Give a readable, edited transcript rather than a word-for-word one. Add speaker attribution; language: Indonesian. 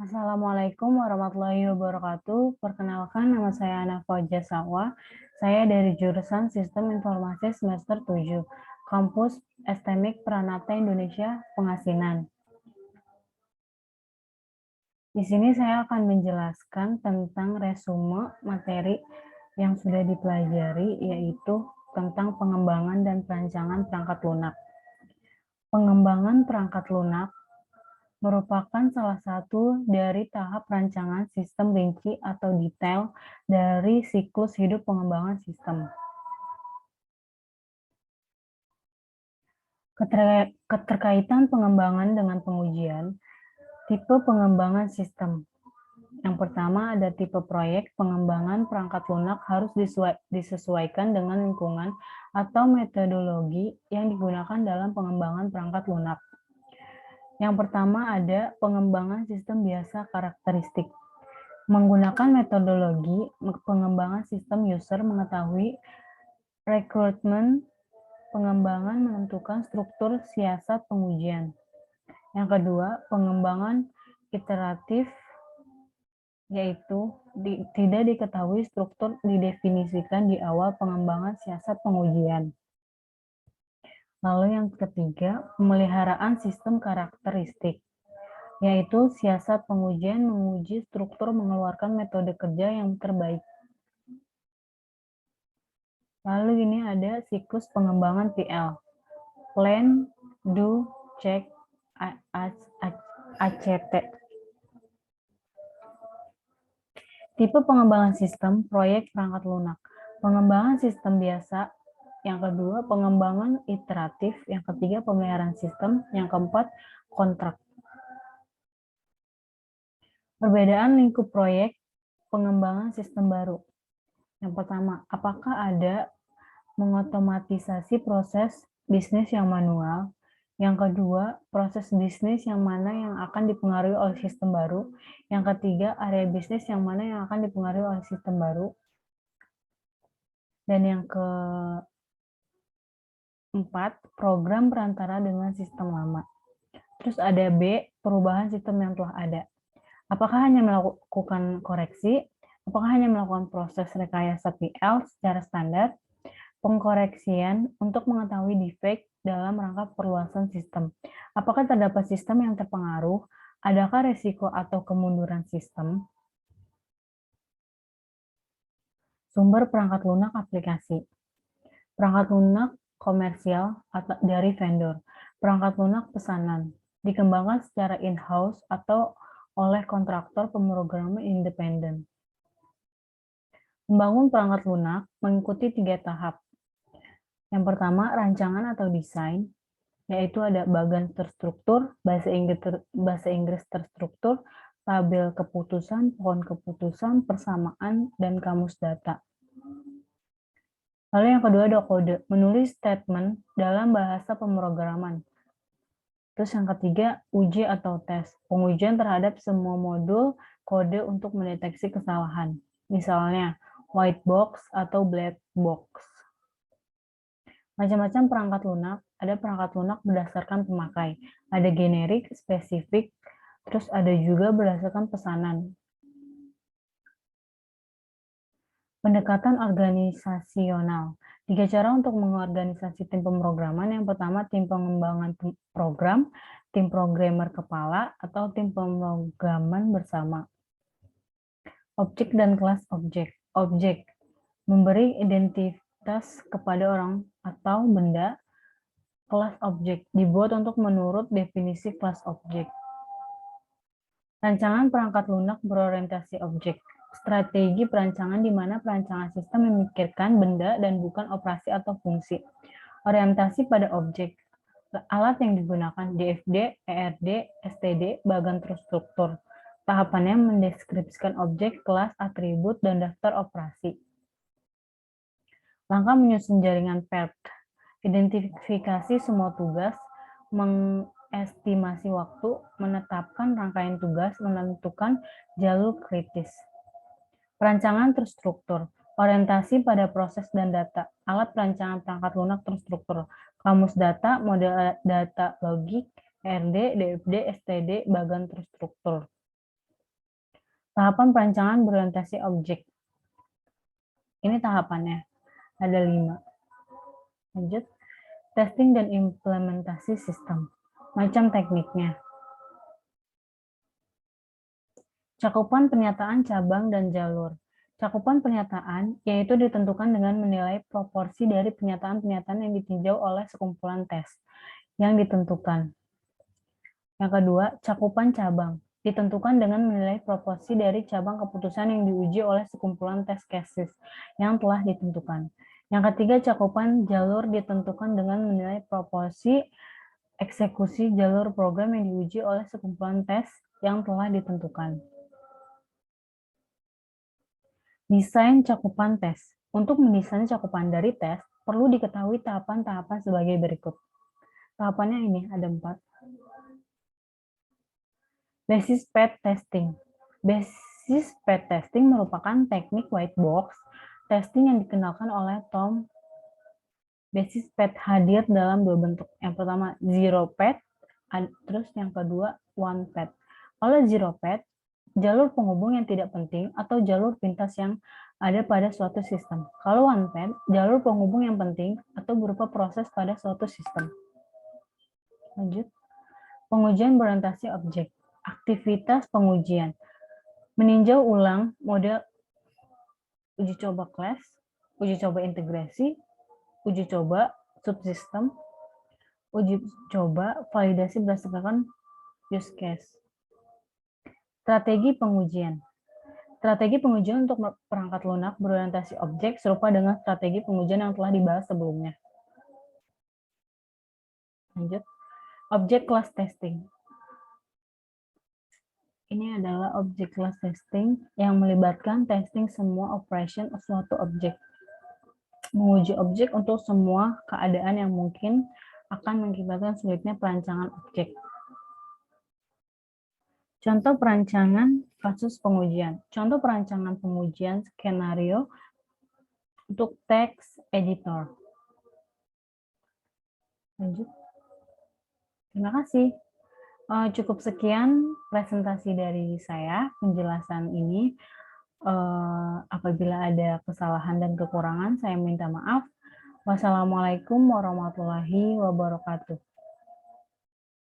Speaker 1: Assalamualaikum warahmatullahi wabarakatuh. Perkenalkan, nama saya Ana Fauja Sawa. Saya dari jurusan Sistem Informasi semester 7, Kampus STMIK Pranata Indonesia, Pengasinan. Di sini saya akan menjelaskan tentang resume materi yang sudah dipelajari, yaitu tentang pengembangan dan perancangan perangkat lunak. Pengembangan perangkat lunak merupakan salah satu dari tahap rancangan sistem rinci atau detail dari siklus hidup pengembangan sistem. Keterkaitan pengembangan dengan pengujian, tipe pengembangan sistem. Yang pertama ada tipe proyek, pengembangan perangkat lunak harus disesuaikan dengan lingkungan atau metodologi yang digunakan dalam pengembangan perangkat lunak. Yang pertama ada pengembangan sistem biasa karakteristik. Menggunakan metodologi pengembangan sistem user mengetahui rekrutmen pengembangan menentukan struktur siasat pengujian. Yang kedua, pengembangan iteratif yaitu tidak diketahui struktur didefinisikan di awal pengembangan siasat pengujian. Lalu yang ketiga, pemeliharaan sistem karakteristik, yaitu siasat pengujian menguji struktur mengeluarkan metode kerja yang terbaik. Lalu ini ada siklus pengembangan PL. Plan, do, check, ACT. Tipe pengembangan sistem proyek perangkat lunak. Pengembangan sistem biasa. Yang kedua, pengembangan iteratif. Yang ketiga, pemeliharaan sistem. Yang keempat, kontrak. Perbedaan lingkup proyek pengembangan sistem baru. Yang pertama, apakah ada mengotomatisasi proses bisnis yang manual? Yang kedua, proses bisnis yang mana yang akan dipengaruhi oleh sistem baru? Yang ketiga, area bisnis yang mana yang akan dipengaruhi oleh sistem baru? Dan yang keempat, program perantara dengan sistem lama. Terus ada B, perubahan sistem yang telah ada. Apakah hanya melakukan koreksi? Apakah hanya melakukan proses rekayasa PL secara standar? Pengkoreksian untuk mengetahui defek dalam rangka perluasan sistem. Apakah terdapat sistem yang terpengaruh? Adakah resiko atau kemunduran sistem? Sumber perangkat lunak aplikasi. Perangkat lunak komersial atau dari vendor. Perangkat lunak pesanan. Dikembangkan secara in-house atau oleh kontraktor pemrograman independen. Membangun perangkat lunak mengikuti 3 tahap. Yang pertama, rancangan atau desain, yaitu ada bagan terstruktur, bahasa Inggris terstruktur, tabel keputusan, pohon keputusan, persamaan, dan kamus data. Lalu yang kedua ada kode, menulis statement dalam bahasa pemrograman. Terus yang ketiga, uji atau tes, pengujian terhadap semua modul kode untuk mendeteksi kesalahan. Misalnya, white box atau black box. Macam-macam perangkat lunak, ada perangkat lunak berdasarkan pemakai, ada generik, spesifik, terus ada juga berdasarkan pesanan. Pendekatan organisasional. 3 cara untuk mengorganisasi tim pemrograman. Yang pertama, tim pengembangan program, tim programmer kepala, atau tim pemrograman bersama. Objek dan kelas objek. Objek, memberi identitas kepada orang atau benda. Kelas objek, dibuat untuk menurut definisi kelas objek. Rancangan perangkat lunak berorientasi objek. Strategi perancangan di mana perancangan sistem memikirkan benda dan bukan operasi atau fungsi. Orientasi pada objek. Alat yang digunakan DFD, ERD, STD, bagan terstruktur. Tahapannya mendeskripsikan objek, kelas, atribut, dan daftar operasi. Langkah menyusun jaringan PERT. Identifikasi semua tugas, mengestimasi waktu, menetapkan rangkaian tugas, menentukan jalur kritis. Perancangan terstruktur, orientasi pada proses dan data, alat perancangan perangkat lunak terstruktur, kamus data, model data logik, RD, DFD, STD, bagan terstruktur. Tahapan perancangan berorientasi objek. Ini tahapannya, ada 5. Lanjut, testing dan implementasi sistem. Macam tekniknya. Cakupan pernyataan cabang dan jalur. Cakupan pernyataan yaitu ditentukan dengan menilai proporsi dari pernyataan-pernyataan yang ditinjau oleh sekumpulan tes yang ditentukan. Yang kedua, cakupan cabang. Ditentukan dengan menilai proporsi dari cabang keputusan yang diuji oleh sekumpulan tes cases yang telah ditentukan. Yang ketiga, cakupan jalur ditentukan dengan menilai proporsi eksekusi jalur program yang diuji oleh sekumpulan tes yang telah ditentukan. Desain cakupan tes. Untuk mendesain cakupan dari tes, perlu diketahui tahapan-tahapan sebagai berikut. Tahapannya ini ada 4. Basis path testing. Basis path testing merupakan teknik white box testing yang dikenalkan oleh Tom. Basis path hadir dalam 2 bentuk. Yang pertama zero path, terus yang kedua one path. Kalau zero path, jalur penghubung yang tidak penting atau jalur pintas yang ada pada suatu sistem. Kalau one path, jalur penghubung yang penting atau berupa proses pada suatu sistem. Lanjut. Pengujian berorientasi objek. Aktivitas pengujian. Meninjau ulang model uji coba kelas, uji coba integrasi, uji coba subsistem, uji coba validasi berdasarkan use case. Strategi pengujian. Strategi pengujian untuk perangkat lunak berorientasi objek serupa dengan strategi pengujian yang telah dibahas sebelumnya. Lanjut. Object class testing. Ini adalah object class testing yang melibatkan testing semua operation suatu objek. Menguji objek untuk semua keadaan yang mungkin akan mengakibatkan sulitnya perancangan objek. Contoh perancangan kasus pengujian. Contoh perancangan pengujian skenario untuk text editor. Lanjut. Terima kasih. Cukup sekian presentasi dari saya, penjelasan ini. Apabila ada kesalahan dan kekurangan, saya minta maaf. Wassalamualaikum warahmatullahi wabarakatuh.